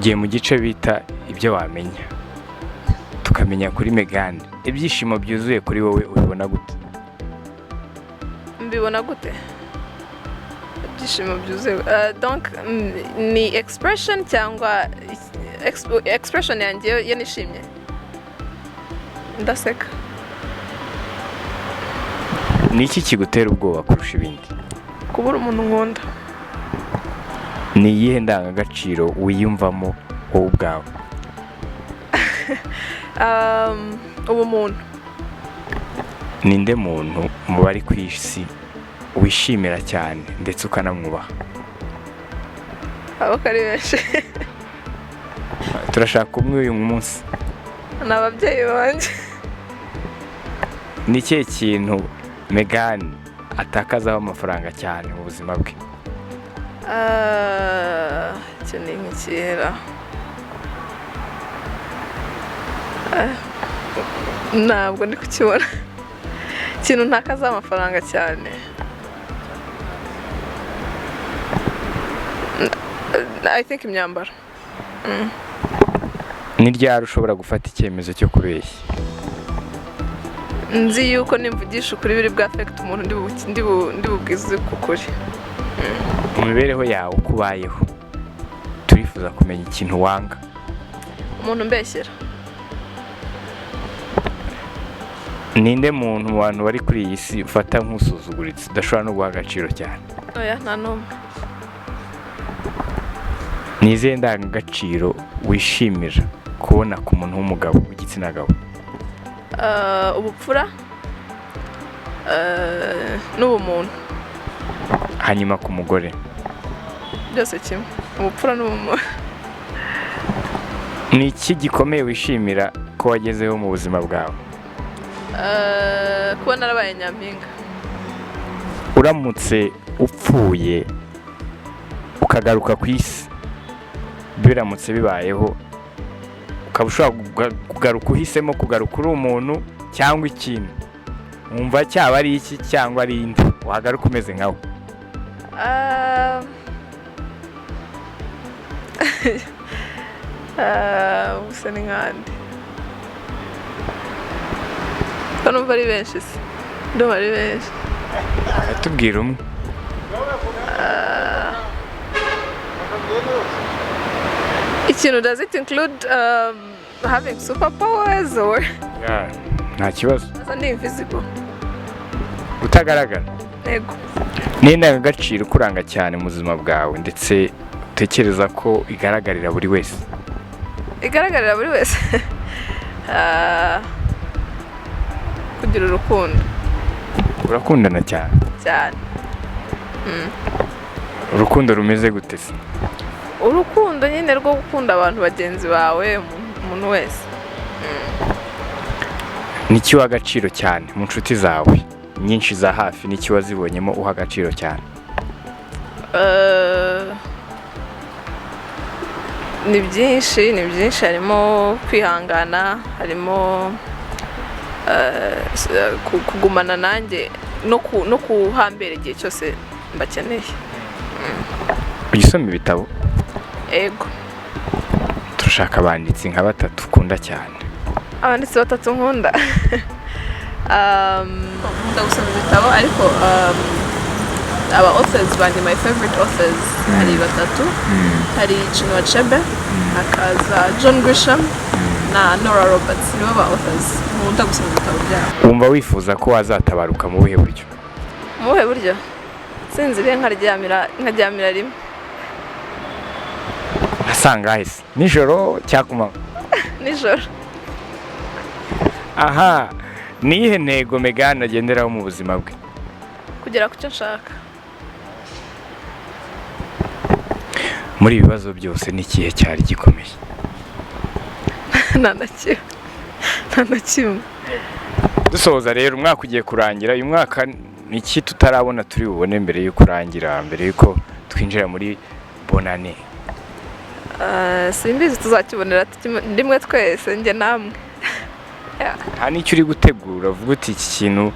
tugiye mu gice bita ibyo wamenya, tukamenya kuri Meghan. Ibyishimo byuzuye kuri wowe ubibona gute? mbibona gute? Ibyishimo byuzuye donc ni expression cyangwa expression yanjye yo nishimye, ndaseka. Ni iki kigutera ubwoba kurusha ibindi? Kubura umuntu nkunda. Ni iyihe ndangagaciro wiyumvamo wowe ubwawe? Ubumuntu. Ninde muntu mu bari ku isi wishimira cyane ndetse ukanamwubaha? Abo kari benshi. Turashaka umwe uyu munsi. Ni ababyeyi banjye. Ni ikihe kintu Meghan atakazaho amafaranga cyane mu buzima bwe? Icyo ni nk'ikera. Ntabwo ndi kukibona. Ikintu ntakazaho amafaranga cyane. I think imyambaro. Ni ryari ushobora gufata icyemezo cyo kubeshya? Nzi yuko nimvugisha ukuri biri bwa affect umuntu ndi bubwize ukuri. Mu mibereho yawe uko ubayeho turifuza kumenya ikintu wanga. Umuntu mbeshyera. Ninde muntu mu bantu bari kuri iyi si ufata nk'usuzuguritse udashobora no guha agaciro cyane? Oya, nta n'umwe. Ni izihe ndangagaciro wishimira kubona ku muntu w'umugabo w'igitsina gabo? Ubupfura n'ubumuntu. Hanyuma ku mugore? Byose kimwe. Ubupfura n'ubumuntu. Ni iki gikomeye wishimira ko wagezeho mu buzima bwawe? Kuba narabaye nyampinga. Uramutse upfuye ukagaruka ku isi, biramutse bibayeho ukaba ushobora kugaruka uhisemo kugaruka uri umuntu cyangwa ikintu, wumva cyaba ari iki cyangwa ari indi wagaruka umeze nkawe? Ubusa ni nkandi. Numva ari benshi se. Ndumva ari benshi. Tubwira umwe. Ikintu, does it include having superpowers or? Yeah, nta kibazo. Asa ndi invisible. Utagaragara? Yego. Ni indangagaciro ukuranga cyane mu buzima bwawe ndetse utekereza ko igaragarira buri wese? Igaragarira buri wese. Kugira urukundo. Urakundana cyane? Cyane. Urukundo rumeze gute se? Urukundo nyine rwo gukunda abantu bagenzi bawe, umuntu wese. Niki uha agaciro cyane mu nshuti zawe nyinshi za hafi? Niki wazibonyemo uha agaciro cyane? Ni byinshi, harimo kwihangana, harimo kugumana nanjye no kuhambera igihe cyose mbakeneye. Ujya usoma ibitabo? Ego. Turashaka abanditsi nka batatu ukunda cyane. Abanditsi batatu nkunda? Nkunda gusoma ibitabo ariko aba authors banjye, my favorite authors hari batatu. Hari Chinua Achebe, hakaza John Grisham na Nora Roberts. Nibo ba authors nkunda gusoma ibitabo byabo. Wumva wifuza ko wazatabaruka mu buhe buryo? Mu buhe buryo? Sinziriye nkaryamira rimwe. Asanga hese nijoro cyakuma? Nijoro. Aha, nihe ntego Meghan agenderaho mu buzima bwe? Kugera ku cyo nshaka. Muri ibibazo byose ni ikihe cyari gikomeye? Nta na kimwe. Dusoza rero, umwaka ugiye kurangira. Uyu mwaka ni iki tutarabona turi bubone mbere y'uko urangira, mbere y'uko twinjira muri bonane? Simbizi tuzakibonera rimwe twese, njye namwe. Nta n'icyo uri gutegura uvuga uti iki kintu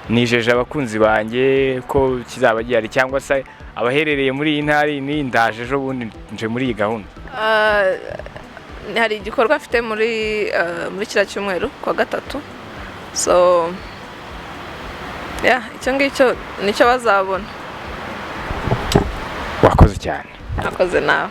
nijeje abakunzi banjye ko kizaba gihari, cyangwa se abaherereye muri iyi ntara ni ndaje ejo bundi nje muri iyi gahunda. Hari igikorwa mfite muri kiriya cyumweru kwa gatatu, so icyo ngicyo nicyo bazabona. Wakoze cyane. Nakoze nawe.